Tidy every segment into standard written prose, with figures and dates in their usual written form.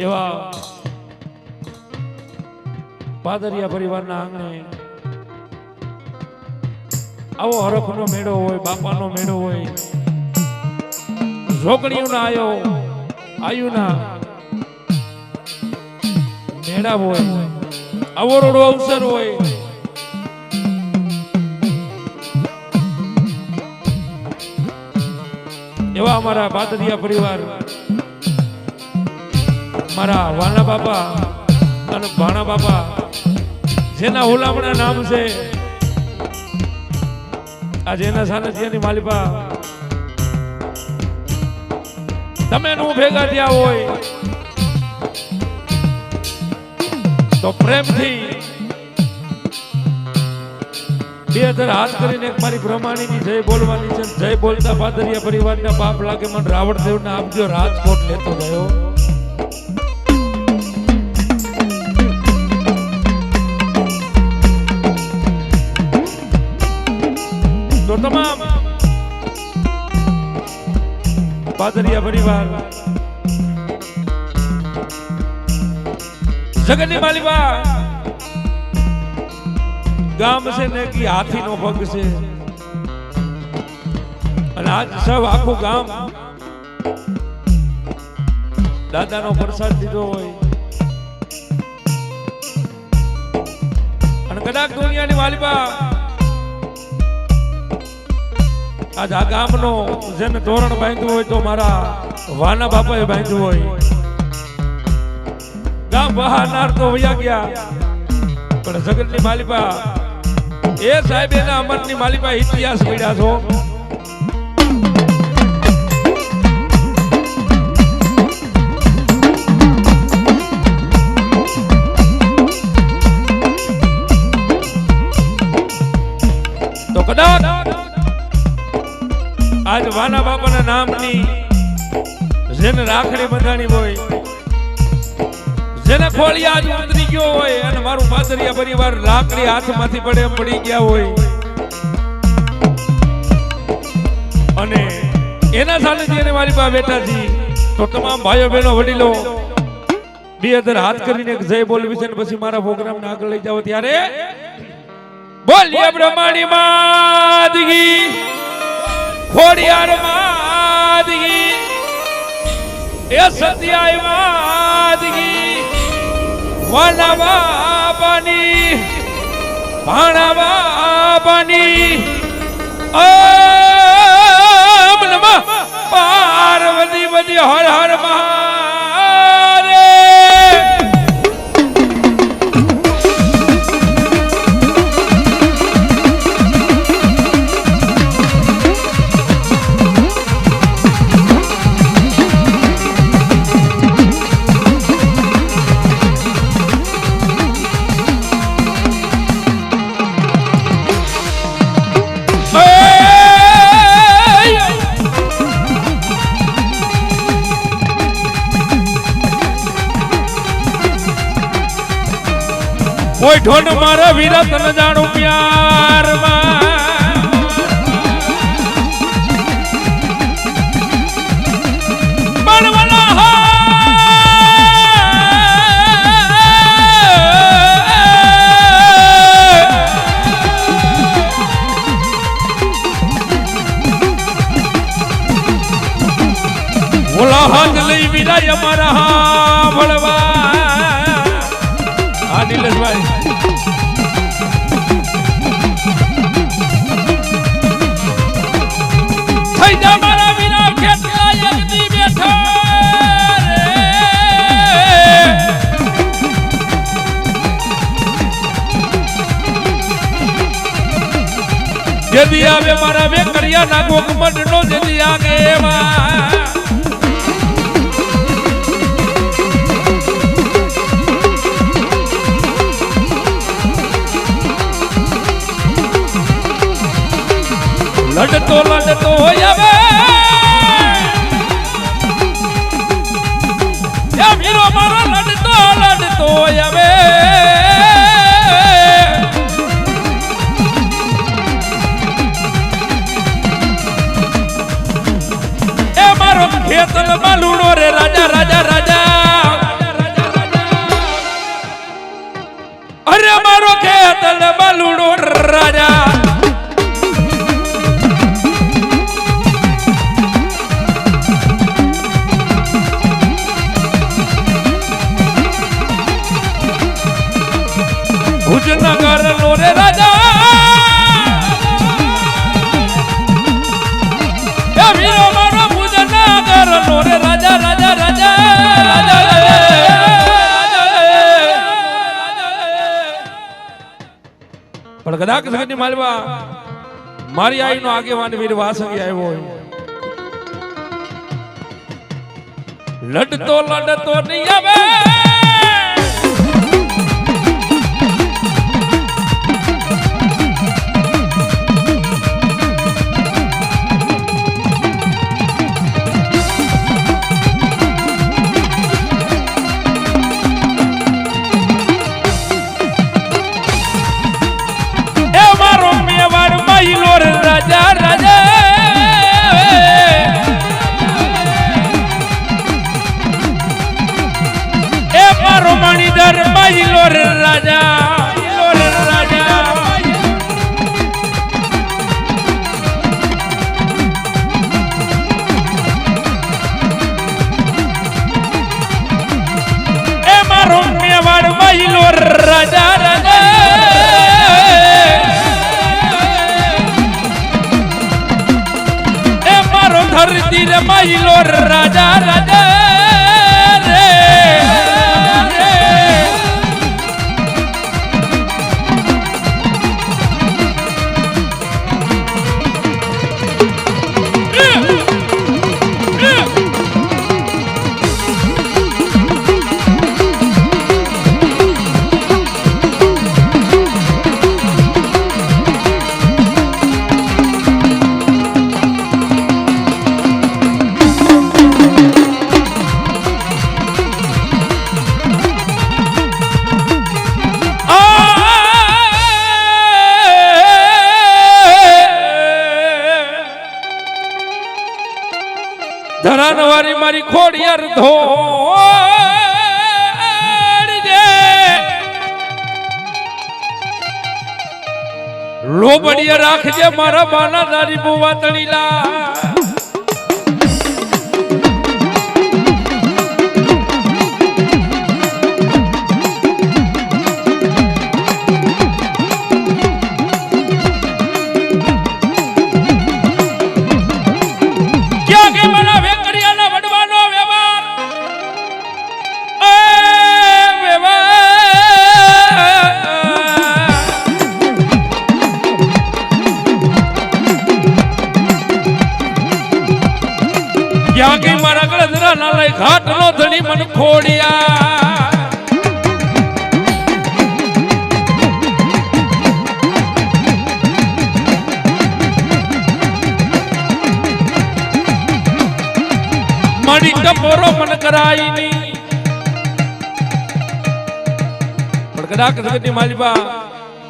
એવા પાદરિયા પરિવારના આંગણે આવો હરખનો મેળો હોય, બાપાનો મેળો હોય, ઝોકડીઓના આયુના મેળા હોય, આવો રોડો અવસર હોય, એવા અમારા પાદરિયા પરિવાર, મારા વાના બાપા અને ભાણા બાપા, જેના હુલામણા નામ છે, આજે એના સાનિધ્યની માલિપા તમે નું ભેગા થયા હોય તો પ્રેમથી બે હજાર હાથ કરીને એક મારી બ્રહ્માણીની જય બોલવાની છે. જય બોલતા પાદરિયા પરિવારના બાપ લાગે મને રાવણ દેવને આપજો, રાજકોટ લેતો ગયો. તો તમામ પાદરિયા પરિવાર જગતની માલિકા ગામ છે ને કે હાથીનો પગ છે, અને આજ સૌ આખું ગામ દાદાનો પ્રસાદ દીધો હોય, અને કદાચ દુનિયાની માલિકા આજ આ ગામનો જેને તોરણ બાંધ્યું હોય તો મારા વાના બાપાએ બાંધ્યું હોય. ગામ બહારનાર તો વયા ગયા, પણ જગતની માલિકા એ સાહેબ એના અમરની માલિકા ઇતિહાસ પડ્યા છો. તો કદાચ આજ વાના બાપાના નામની જેને રાખડી બંધાણી હોય, જેને ખોળિયા આજ ઉતરી ગયો હોય, અને મારું પાદરિયા પરિવાર રાખડી હાથમાંથી પડે એમ પડી ગયા હોય, અને એના સાનિધ્યને મારી પાસે બેઠા છી, તો તમામ ભાઈઓ બહેનો વડીલો 2000 હાથ કરીને એક જય બોલવી છે, પછી મારા પ્રોગ્રામ ને આગળ લઈ જાવ. ત્યારે બોલીએ બ્રહ્માણી માદગી, ખોડિયાર માદગી, એ સત્યાય માદગી, વાલા બાપાની, ભાણા બાપાની, ઓમ નમઃ પાર્વતી પતિ હર હર મહાદેવ. કોઈ ઢોંડ મારા વીરા તને જાણું પ્યારમાં, બળવાલા ઓલા હાથ લઈ વીરા અમારા હા ભળવા. હા નીલેશભાઈ થઈ જા મારા વિના કેટલા યજ્ઞી બેઠા રે, જદી આવે મારા બે કરિયા ના ગોકમંડ નો જદી આગે એવા. લડતો લડતો આવે એ વીરો મારો, લડતો લડતો આવે એ મારો ખેતલ માં લૂણો રે રાજા રાજા રાજા પણ કદાચ જગતની માલવા મારી આઈનો આગેવાન વીર વાસંગી આવ્યો હોય લડતો નહીં આવે રાજા રાજા એ મારો મણિધર માયલો રાજા રાજા એ મારો મેવાડ માયલો રાજા રાજા ધરતી રે માયલો રાજા રાજા રે ધરાનવારી મારી ખોડિયાર ધોડજે લોબડિયા રાખજે મારા બાના દારી બુવા તણીલા ક્યાં કે મારા ગળદરા ના લઈ ઘાટ નો ધણી મન ખોડિયા મારી ટપોરો મન કરાઈ ની પણ કદાચ જગતની માલિબા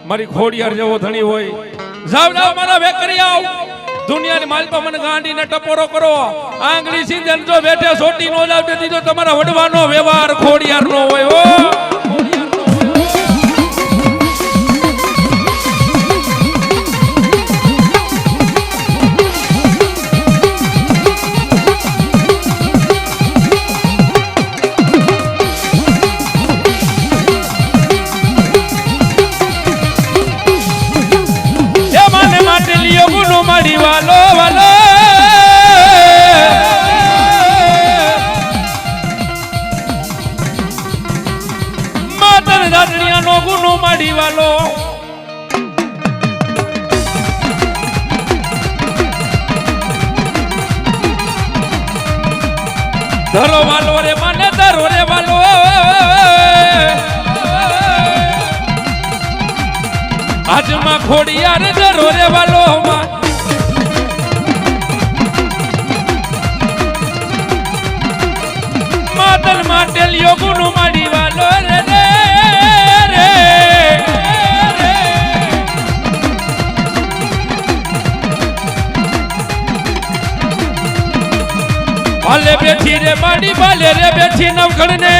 મારી ખોડિયાર જેવો ધણી હોય જાવ મારા વેકરિયા દુનિયાની માલપા મને ગાંડીને ટપોરો કરો આંગળી સીધે જો બેઠે સોટી નો લાવતી દીધો તમારા વડવાનો વ્યવહાર ખોડિયાર નો હોય હો મારી વાલો વાલો માતર દાદરિયા નો ગુનો મારી વાલો ધરો વાલો રે મને ધરો રે વાલો આજમાં ખોડિયાર ધરો રે વાલો માતર માટે લ્યો ગુનો મારી વાલો રે રે ભાલે બેઠી રે માડી ભાલે રે બેઠી નવખડ ને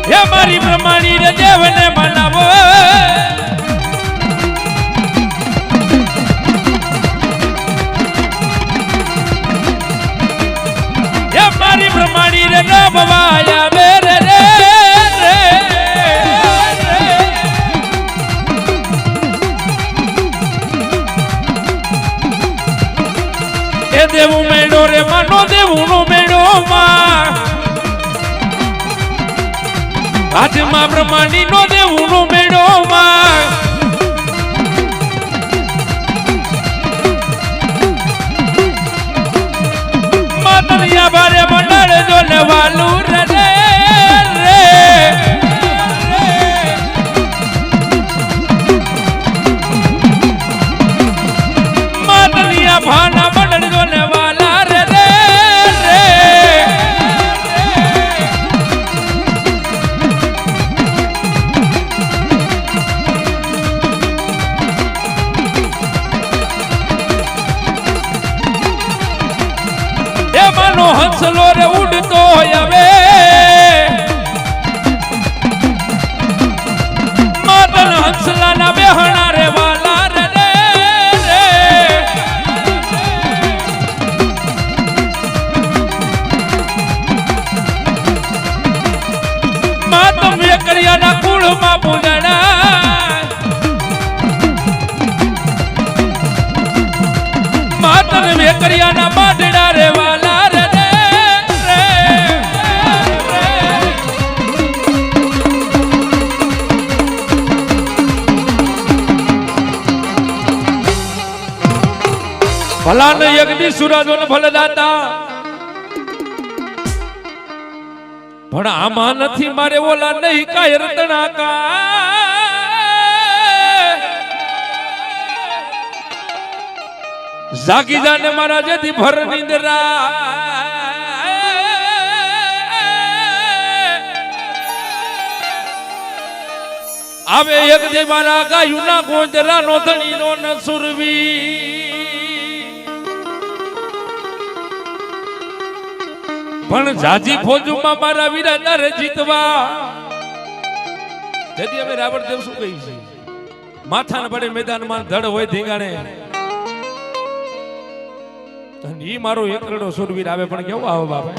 હે મારી બ્રહ્માણી રે દેવને મનાવો હે મારી બ્રહ્માણી રે રમવાયા મેરે રે એ દેવું મેળો રે માનો દેવું નો મેળો માં હાથમાં બ્રહ્માંડી નો દેવું નો મેળો માં માતરિયા બારે મંડળ જો લેવાલું રે માતરિયા ભાના મંડળ જો લેવાલા રે માનો હંસલો રે ઉડતો હવે માતન હંસલા ના બેહણા રે વાલા રે માતમ વેકરિયા ના કુળમાં પૂજણા માતન વેકરિયા ના બાદડા રે વાલા ભલા ને યજ્ઞ સુરાજો ને ભલે દાતા પણ આમાં નથી મારે ઓલા નહીં કાય રતના કા જાગી જાને મારા જેથી ભર નિંદરા આવે એક દે મારા ગાયું ના ગોંજરા નો ધણી નો ન સુરવી પણ જાજી ફોજુમાં મારા વિરાદારે જીતવા તેથી અમે રાવણદેવ શું કહી છે માથાને પડે મેદાનમાં ધડ હોય ધીંગાણે અને ઈ મારો એકરડો સુરવીર આવે પણ કેવો આવે બાપા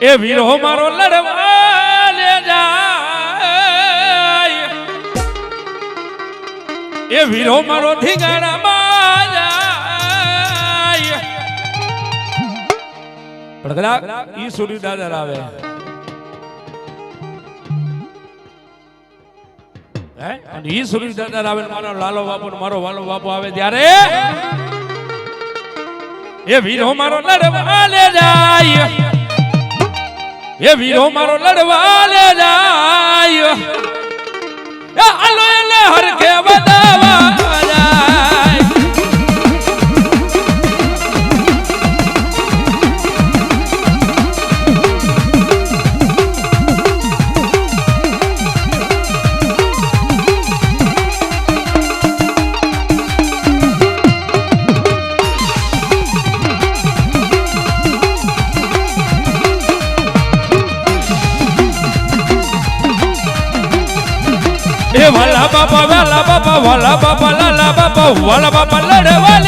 એ વીરો મારો લડવા લે જાય એ વીરો મારો ધીંગાણામાં જાય પણ કદાચ ઈ સુરી દાદા આવે અને ઈ સુરી દાદા આવે મારો લાલો બાપુ મારો વાલો બાપુ આવે ત્યારે એ વીરો મારો લડવા લે જાય એ વીરો મારો લડવા લે જાય એ આલો એલે હરખે વધાવા જાય વાલા બાપા લાલા બાપા લડવા